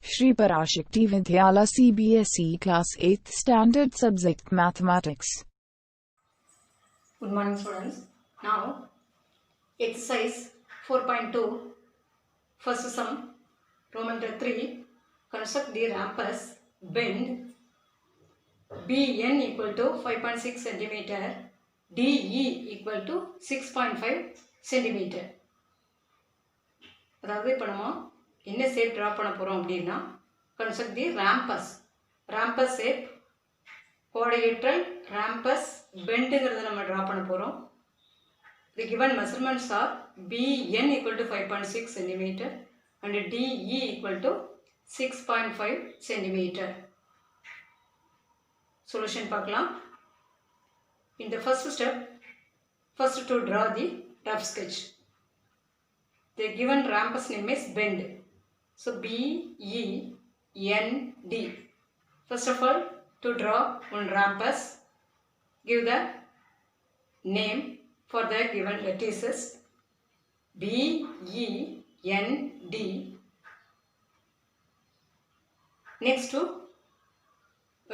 Shri Parashakti Vidyala CBSE Class 8th Standard Subject Mathematics. Good morning students. Now exercise 4.2 first sum Roman number 3 construct the rampus bend BN equal to 5.6 cm DE equal to 6.5 cm. அதாவது இப்போ நம்ம என்ன shape draw பண்ண போகிறோம் அப்படின்னா construct the rampus shape quadrilateral rampus bendங்கிறத நம்ம draw பண்ண போகிறோம். The given measurements are BN equal to 5.6 cm and DE equal to 6.5 cm. Solution பார்க்கலாம். In the first step, first to draw the rough sketch. The given rampus name is bend. So BEND. First of all, to draw one rampus, give the name for the given vertices BEND. Next to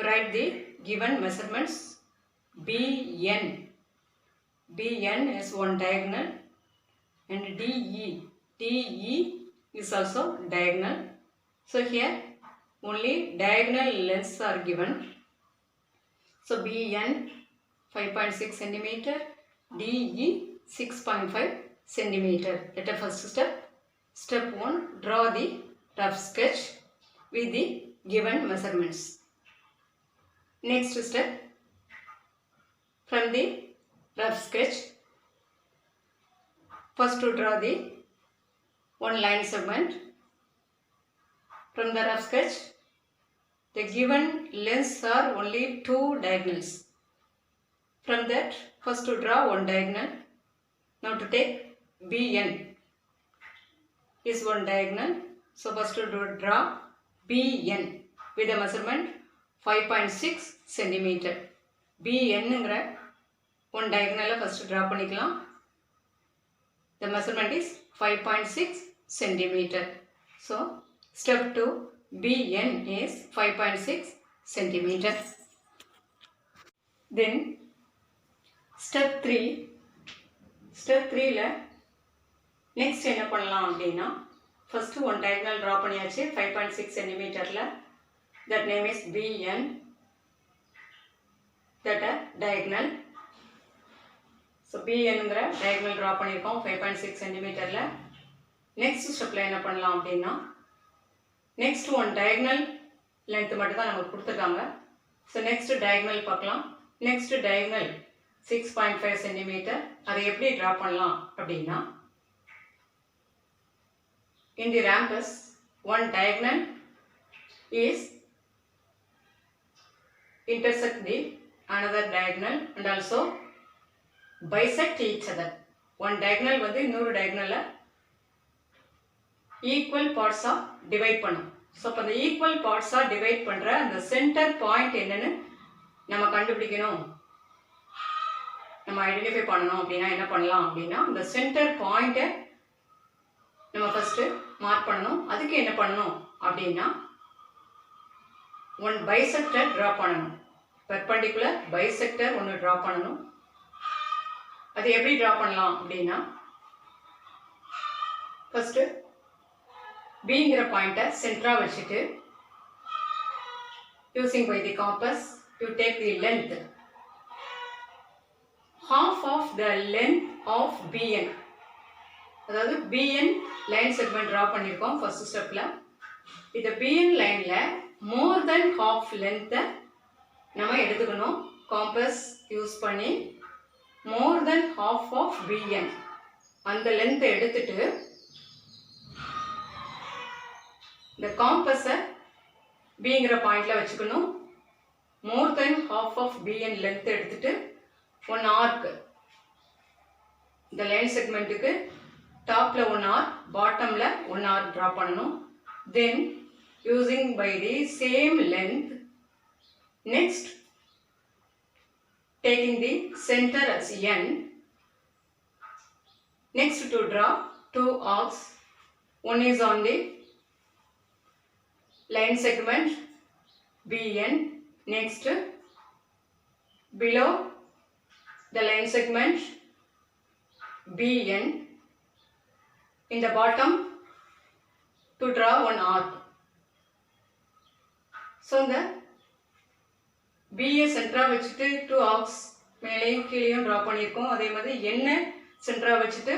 write the given measurements BN. BN is one diagonal and DE is also diagonal. So here only diagonal lengths are given. So BN 5.6 cm, DE 6.5 cm. Let us first step. Step 1, draw the rough sketch with the given measurements. Next step, from the rough sketch, first to draw the one line segment. From the rough sketch, the given lengths are only two diagonals. From that, first to draw one diagonal. Now to take BN is one diagonal. So first to draw BN with the measurement 5.6 cm. BN ங்கிற one diagonal first draw பண்ணிக்கலாம். The measurement is 5.6 cm. So step 2, BN is 5.6 cm. Then step 3 ல next என்ன பண்ணலாம் அப்படின்னா first one diagonal draw பண்ணியாச்சு 5.6 cm ல. That name is BN, that a diagonal. So BN ங்கிற diagonal draw பண்ணியிருக்கோம் 5.6 cm ல. Next stepல என்ன பண்ணலாம் அப்படின்னா next one diagonal length மட்டும் தான் நமக்கு கொடுத்துருக்காங்க. So next diagonal பார்க்கலாம். Next diagonal 6.5 cm. அதை எப்படி draw பண்ணலாம் அப்படின்னா in the rampus one diagonal is intersect the another diagonal and also bisect each other. One diagonal வந்து இன்னொரு diagonal equal parts ஆ divide பண்ணும். So அப்போ அந்த equal parts ஆ divide பண்ற அந்த center point என்னன்னு நம்ம கண்டுபிடிக்கணும், நம்ம ஐடென்டிஃபை பண்ணணும் அப்படின்னா என்ன பண்ணலாம் அப்படின்னா இந்த சென்டர் பாயிண்ட்டை நம்ம ஃபர்ஸ்ட் மார்க் பண்ணணும். அதுக்கு என்ன பண்ணணும் அப்படின்னா ஒன் பைசெக்டர் ட்ரா பண்ணணும். பெர்பெண்டிகுலர் பைசெக்டர் ஒன்று ட்ரா பண்ணணும். அது எப்படி ட்ரா பண்ணலாம் அப்படின்னா ஃபர்ஸ்ட் பிங்கிற பாயிண்ட்டை சென்டரா வச்சுட்டு using by the compass you take the length half of the length of BN. அதாவது BN லைன் செக்மெண்ட் ட்ரா பண்ணியிருக்கோம் ஃபர்ஸ்ட் ஸ்டெப்பில். இந்த BN லைனில் மோர் தென் ஹாஃப் லென்த்தை நம்ம எடுத்துக்கணும். காம்பஸ் யூஸ் பண்ணி மோர் தென் ஹாஃப் ஆஃப் BN அந்த லென்த்தை எடுத்துட்டு இந்த காம்பஸை பிங்கிற பாயிண்டில் வச்சுக்கணும். மோர் தென் ஹாஃப் ஆஃப் BN லென்த்தை எடுத்துட்டு one arc இந்த லைன் செக்மெண்ட்டுக்கு டாப்ல one arc பாட்டம்ல one arc draw பண்ணணும். then using by the same length next taking the center as N, next to draw two arcs. One is on the line segment BN. Next, below the line segment BN, in the bottom to draw one arc. So the BA சென்டரா வச்சுட்டு 2 arcs மேலேயும் கீழேயும் draw பண்ணியிருக்கோம். அதே மாதிரி என்ன சென்டரா வச்சுட்டு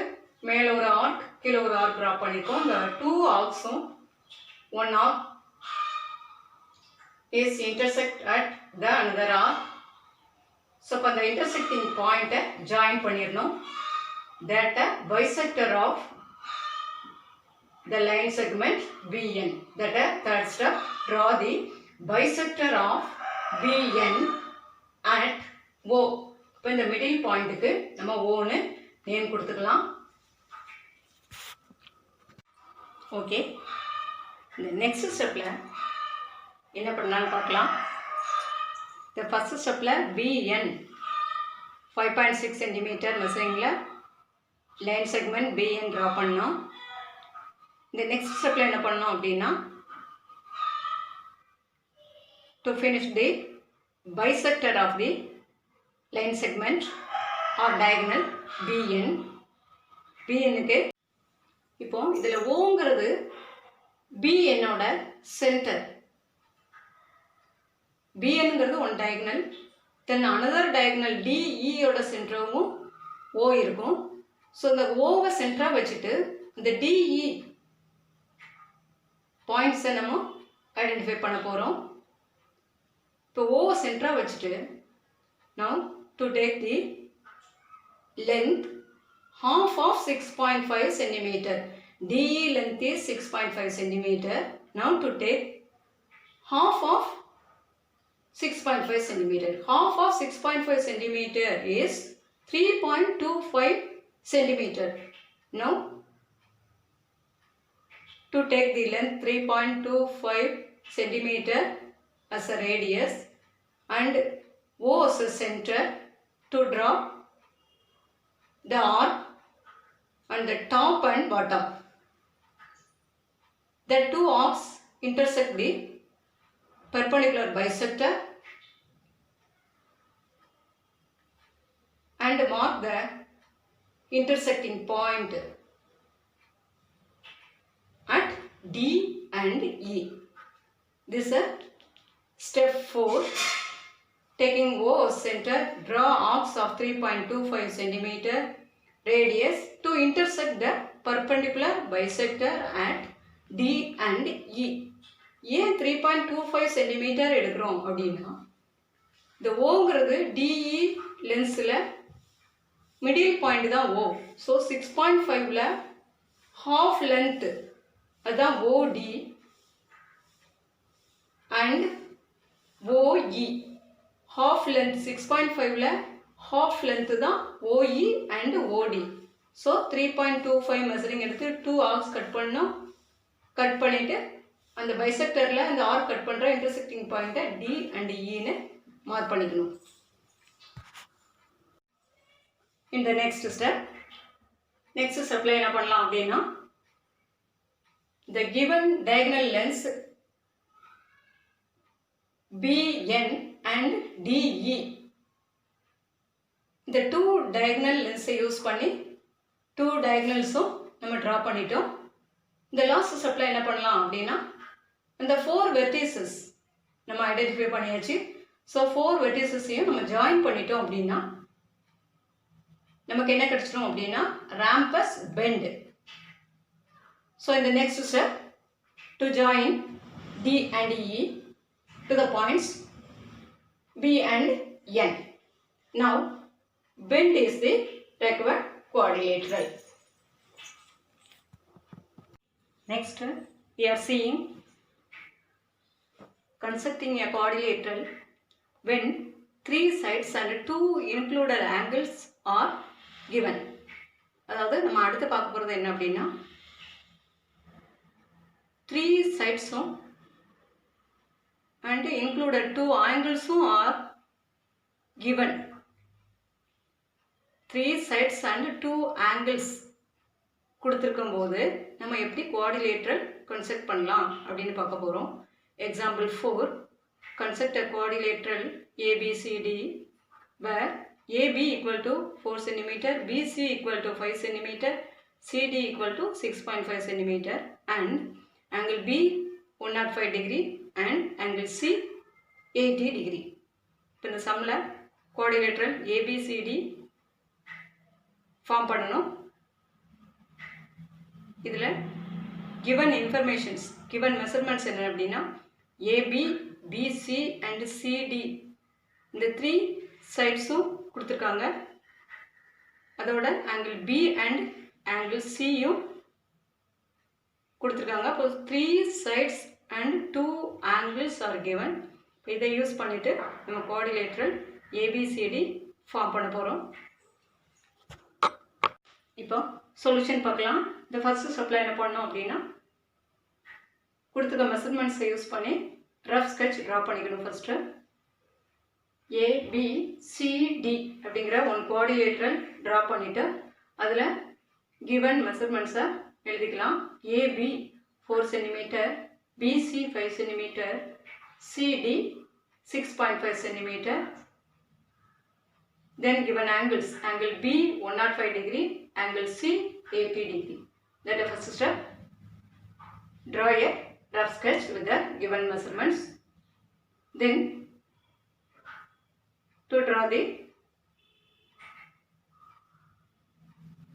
மேலே ஒரு ஆர்க் கீழே ஒரு ஆர்க் டிரா பண்ணியிருக்கோம். இந்த 2 ஆர்க்ஸும் 1 arc is intersect at the another arc. So இப்போ அந்த intersecting point join பண்ணிடணும். That bisector of the line segment BN. That third step, draw the bisector of BN at O. இப்போ இந்த middle pointக்கு நம்ம Oன்னு நேம் கொடுத்துக்கலாம். ஓகே, இந்த நெக்ஸ்ட் ஸ்டெப்பில் என்ன பண்ணலான்னு பார்க்கலாம். இந்த ஃபஸ்ட் ஸ்டெப்பில் BN 5.6 சென்டிமீட்டர் மெஷரிங்கில் லைன் செக்மெண்ட் BN ட்ரா பண்ணோம். இந்த நெக்ஸ்ட் ஸ்டெப்பில் என்ன பண்ணோம் அப்படின்னா, to finish the bisector of the line segment or diagonal BN. BNக்கு இப்போ இதில் ஓங்கிறது BNோட சென்டர். BNங்கிறது one diagonal, then another diagonal DEயோட சென்டரும் O இருக்கும். ஸோ இந்த ஓவை சென்டராக வச்சுட்டு இந்த DE பாயிண்ட்ஸை நம்ம ஐடென்டிஃபை பண்ண போகிறோம். இப்போ ஓவை சென்டராக வச்சுட்டு now to take the length half of 6.5 centimeter. DE length is 6.5 centimeter. Now to take half of 6.5 centimeter. Half of 6.5 centimeter is 3.25 centimeter. Now to take the length 3.25 centimeter as a radius and O as a center, to draw the arc on the top and bottom. The two arcs intersect the perpendicular bisector and mark the intersecting point at D and E. This is step 4. Taking O as center, draw arcs of 3.25 centimeter radius to intersect the perpendicular bisector at D and E. ஏன் 3.25 centimetre எடுக்கிறோம் அப்படின்னா, இந்த ஓங்கிறது DE லென்ஸில் middle point தான் O. So 6.5ல் half length அதுதான் OD and OE. half length 6.5ல half length தான் OE and OD. So 3.25 measuring எடுத்து 2 arcs cut பண்ணோம். Cut பண்ணிவிட்டு அந்த பைசெக்டரில் அந்த ஆர்க் கட் பண்ணுற இன்டர்செக்டிங் பாயிண்ட்டை D and Eன்னு மார்க் பண்ணிக்கணும். இந்த நெக்ஸ்ட் ஸ்டெப்பில் என்ன பண்ணலாம் அப்படின்னா, the given diagonal lengths BN and DE, இந்த 2 diagonal lengths யூஸ் பண்ணி 2 diagonalஸும் நம்ம ட்ரா பண்ணிட்டோம். இந்த லாஸ்ட் ஸ்டெப்பில் என்ன பண்ணலாம் அப்படின்னா, இந்த 4 வெர்டிசஸ் நம்ம ஐடென்டிஃபை பண்ணியாச்சு. ஸோ 4 வெர்டிசஸையும் நம்ம ஜாயின் பண்ணிட்டோம் அப்படின்னா நமக்கு என்ன கிடைச்சிடும் அப்படின்னா ராம்பஸ் பெண்ட். ஸோ இந்த next step, to join D and E to the points B and N. Now bend is the required quadrilateral. Next we are seeing constructing a quadrilateral when 3 sides and 2 included angles are given. அதாவது நம்ம அடுத்து பார்க்க போகிறது என்ன அப்படின்னா, 3 sides-உம் and included 2 angles-உம் are given. 3 sides and 2 angles கொடுத்துருக்கும் போது நம்ம எப்படி குவாடிலேட்ரல் கன்ஸ்ட்ரக்ட் பண்ணலாம் அப்படின்னு பார்க்க போகிறோம். example 4, construct a quadrilateral ABCD where AB equal to 4 cm, BC equal to 5 cm, CD equal to 6.5 cm and angle B 105 degree and angle C 80 degree. இப்போ இந்த சம்மில் quadrilateral ABCD ஃபார்ம் பண்ணணும். இதில் given informations, given measurements என்ன அப்படின்னா AB, BC and CD இந்த 3 சைட்ஸும் கொடுத்துருக்காங்க. அதோட ஆங்கிள் B அண்ட் ஆங்கிள் Cயும் கொடுத்துருக்காங்க. அப்போ 3 sides and 2 angles are given. இதை யூஸ் பண்ணிட்டு நம்ம quadrilateral ABCD ஃபார்ம் பண்ண போகிறோம். இப்போ சொல்யூஷன் பார்க்கலாம். இந்த ஃபர்ஸ்ட் ஸ்டெப்பில் என்ன பண்ணோம் அப்படின்னா கொடுத்துருக்க மெஷர்மெண்ட்ஸை யூஸ் பண்ணி ரஃப் ஸ்கெட்ச் ட்ரா பண்ணிக்கணும். ஃபர்ஸ்ட்டு ABCD அப்படிங்கிற ஒன் குவாடிலேட்ரல் ட்ரா பண்ணிவிட்டு அதில் கிவன் மெஷர்மெண்ட்ஸை எழுதிக்கலாம். AB 4 cm, BC 5 cm, CD 6.5 cm. Then given angles, angle B 105 degree, angle C 80 degree. That is the first step. Draw a rough sketch with the given measurements. Then to draw the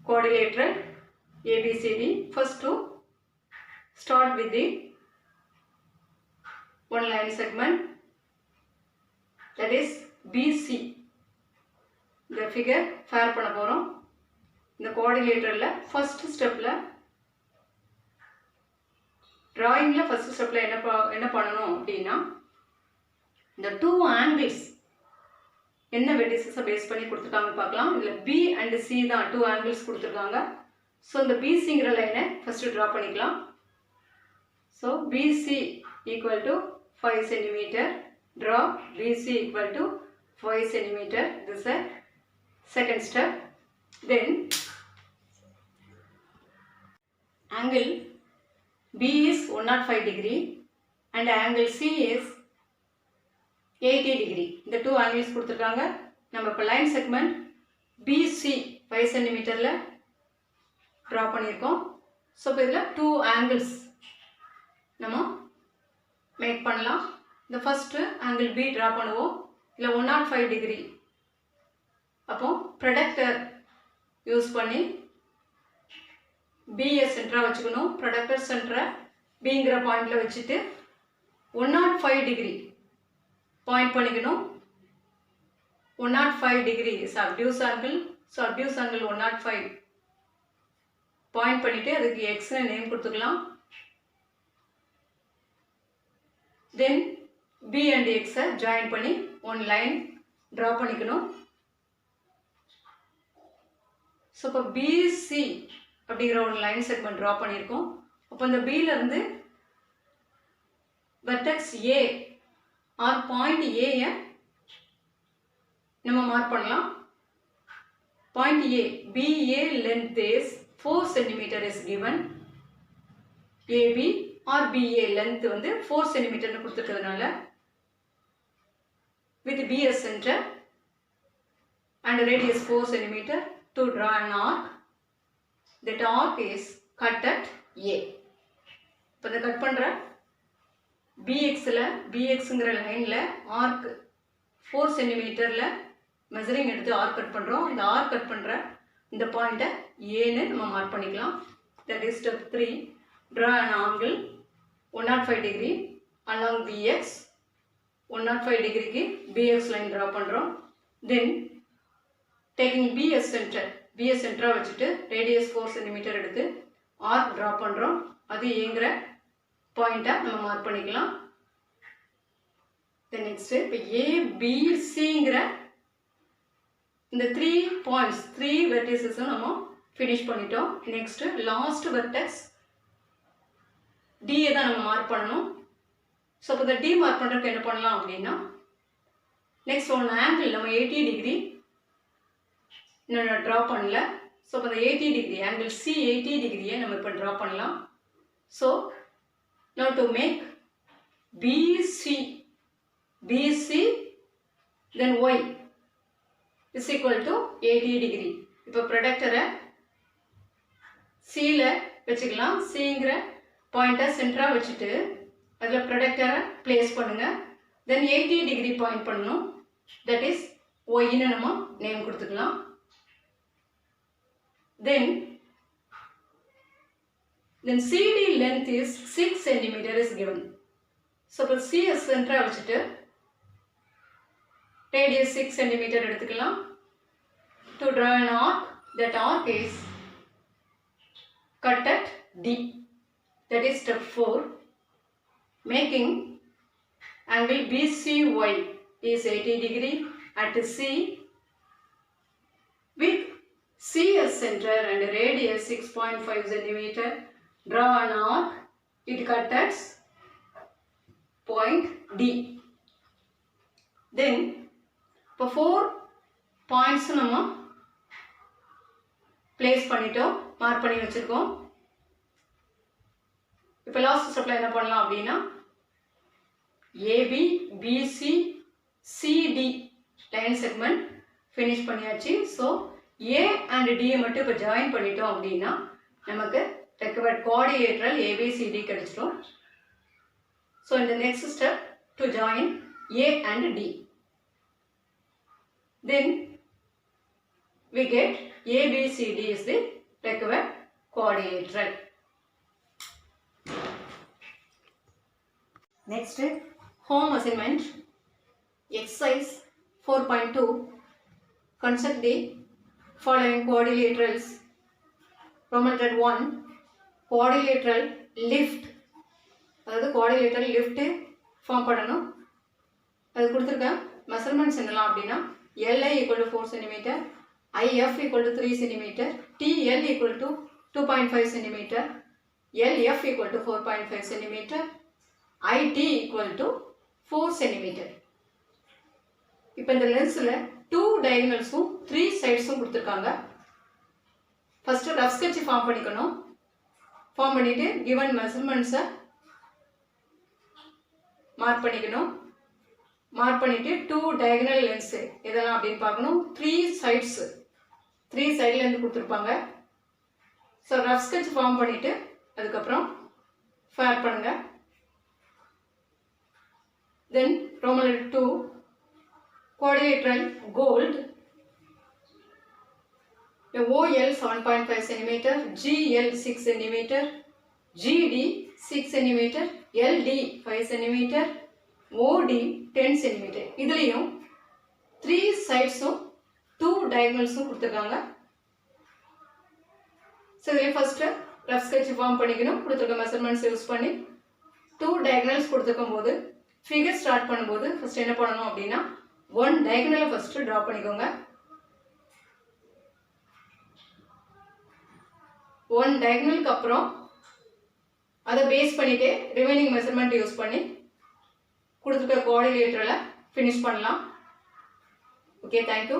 quadrilateral ABCD, first to start with the one line segment, that is BC. இந்த figure fair பண்ண போகிறோம். இந்த குவாடிலேட்டரில் first ஸ்டெப்பில் ட்ராயிங்கில் first ஸ்டெப்பில் என்ன பண்ணணும் அப்படின்னா இந்த 2 angles என்ன வெர்டிசஸை பேஸ் பண்ணி கொடுத்துருக்காங்கன்னு பார்க்கலாம். இதில் B அண்ட் C தான் 2 angles கொடுத்துருக்காங்க. ஸோ இந்த BCங்கிற லைனை ஃபஸ்ட்டு ட்ரா பண்ணிக்கலாம். So BC equal to 5 cm. Draw BC equal to 5 cm. This is a second step. Then angle B is 105 degree and angle C is 80 degree. இந்த 2 angles கொடுத்துருக்காங்க. நம்ம இப்போ line segment BC 5 cm draw பண்ணியிருக்கோம். So இப்போ இதில் 2 angles நம்ம make பண்ணலாம். இந்த ஃபஸ்ட்டு ஆங்கிள் B ட்ரா பண்ணுவோம். இல்லை 105 டிகிரி. அப்போ ப்ரொடக்டர் யூஸ் பண்ணி பியை சென்டராக வச்சுக்கணும். ப்ரொடக்டர் சென்டரை பிங்கிற பாயிண்டில் வச்சுட்டு 105 டிகிரி பாயிண்ட் பண்ணிக்கணும். 105 degree is obtuse angle. So obtuse angle 105 point பண்ணிவிட்டு அதுக்கு எக்ஸ்னு நேம் கொடுத்துக்கலாம். தென் B and X ஜாயின் பண்ணி ஒன் லைன் ட்ரா பண்ணிக்கணும். ஸோ இப்போ BC அப்படிங்கிற ஒரு லைன் செக்மெண்ட் ட்ரா பண்ணியிருக்கோம். அப்போ இந்த Bலேருந்து வெர்டெக்ஸ் A ஆர் பாயிண்ட் ஏயை நம்ம மார்க் பண்ணலாம். Point A, BA length is 4 cm is given. AB or BA length வந்து 4 cm கொடுத்துருக்கிறதுனால with B as center and radius 4 cm to draw an arc. That arc is cut at A. இப்போ இதை cut பண்ணுற BXங்கிற லைனில் arc 4 cm measuring எடுத்து arc cut பண்ணுறோம். இந்த arc cut பண்ணுற இந்த பாயிண்ட்டை ஏன்னு நம்ம மார்க் பண்ணிக்கலாம். That is step 3. Draw an angle 105 degree along BX. 105 டிகிரிக்கு BX லைன் ட்ரா பண்ணுறோம். தென் டேக்கிங் BS சென்டராக வச்சுட்டு ரேடியஸ் 4 cm எடுத்து ஆர்க் ட்ரா பண்ணுறோம். அது ஏங்கிற பாயிண்ட்டாக நம்ம மார்க் பண்ணிக்கலாம். தென் நெக்ஸ்ட்டு இப்போ ABCங்கிற இந்த 3 பாயிண்ட்ஸ் 3 வெர்டிசஸும் நம்ம ஃபினிஷ் பண்ணிட்டோம். நெக்ஸ்ட்டு லாஸ்ட் வெர்டெக்ஸ் டியை தான் நம்ம மார்க் பண்ணணும். ஸோ இப்போ இந்த டி மார்க் பண்ணுறதுக்கு என்ன பண்ணலாம் அப்படின்னா நெக்ஸ்ட் ஒன் ஆங்கிள் நம்ம 80 டிகிரி இன்னும் ட்ரா பண்ணல. ஸோ இப்போ இந்த 80 டிகிரி ஆங்கிள் C 80 டிகிரியை நம்ம இப்போ ட்ரா பண்ணலாம். So now to make BC then Y is equal to 80 degree. இப்போ ப்ரொடக்டரை Cல வச்சுக்கலாம். Cங்கிற பாயிண்ட்டை சென்டராக வச்சுட்டு அதில் ப்ரொடக்டரை பிளேஸ் பண்ணுங்க. தென் 80 டிகிரி பாயிண்ட் பண்ணணும். தட் இஸ் ஒய்ன்னு நம்ம நேம் கொடுத்துக்கலாம். Then CD length is 6 cm is given. So இப்போ CS சென்டராக வச்சுட்டு radius 6 cm எடுத்துக்கலாம். To draw an arc, that arc is cut at D. That is step 4. Making angle BCY is 80 degree at C with CS center and radius 6.5 cm. Draw an arc. It cut at point D. Then for 4 points நம்ம place பண்ணிட்டோம், mark பண்ணி வச்சிருக்கோம். இப்போ last ஸ்டெப்ல என்ன பண்ணலாம் அப்படின்னா AB BC CD line segment finish பண்ணியாச்சு. ஸோ A and D மட்டும் இப்போ ஜாயின் பண்ணிட்டோம் அப்படின்னா நமக்கு required quadrilateral ABCD கிடைச்சிடும். So in the next step to join A and D, then we get ABCD is the required quadrilateral. Next, home assignment exercise 4.2. Construct the following quadrilaterals. Roman letter 1, quadrilateral lift. அதாவது quadrilateral lift form பண்ணணும். அது கொடுத்துருக்கேன். Measurements என்னலாம் அப்படின்னா LI equal to 4 cm, IF equal to 3 cm, TL equal to 2.5 cm, LF equal to 4.5 cm, IT equal to 4 cm. இப்போ இந்த லென்ஸில் 2 diagonalsும் 3 sidesும் கொடுத்துருக்காங்க. First rough sketch form பண்ணிக்கணும். ஃபார்ம் பண்ணிவிட்டு given மெஷர்மெண்ட்ஸை மார்க் பண்ணிக்கணும். மார்க் பண்ணிவிட்டு 2 diagonal லென்ஸு இதெல்லாம் அப்படின்னு பார்க்கணும். 3 sides 3 சைட்லேருந்து கொடுத்துருப்பாங்க. ஸோ ரஃப் ஸ்கெட்ச் ஃபார்ம் பண்ணிவிட்டு அதுக்கப்புறம் ஃபேர் பண்ணுங்கள். தென் Roman letter 2, quadrilateral gold. OL 7.5 cm, GL 6 cm, GD 6 cm, LD 5 cm, OD 10 cm. இதுலேயும் 3 sidesும் 2 diagonalsும் கொடுத்துருக்காங்க. ஸோ இதில் ஃபஸ்ட்டு ரஃப் ஸ்கெட்ச் ஃபார்ம் பண்ணிக்கணும். கொடுத்துருக்க மெஷர்மெண்ட்ஸ் யூஸ் பண்ணி 2 diagonals கொடுத்துருக்கும் போது ஃபிகர் ஸ்டார்ட் பண்ணும்போது ஃபஸ்ட் என்ன பண்ணணும் அப்படின்னா 1 diagonal ஃபஸ்ட்டு ட்ரா பண்ணிக்கோங்க. 1 diagonalக்கு அப்புறம் அதை பேஸ் பண்ணிவிட்டு ரிமைனிங் மெஷர்மெண்ட் யூஸ் பண்ணி கொடுத்துருக்க குவாட்ரிலேட்டரலை ஃபினிஷ் பண்ணலாம். Okay, thank you.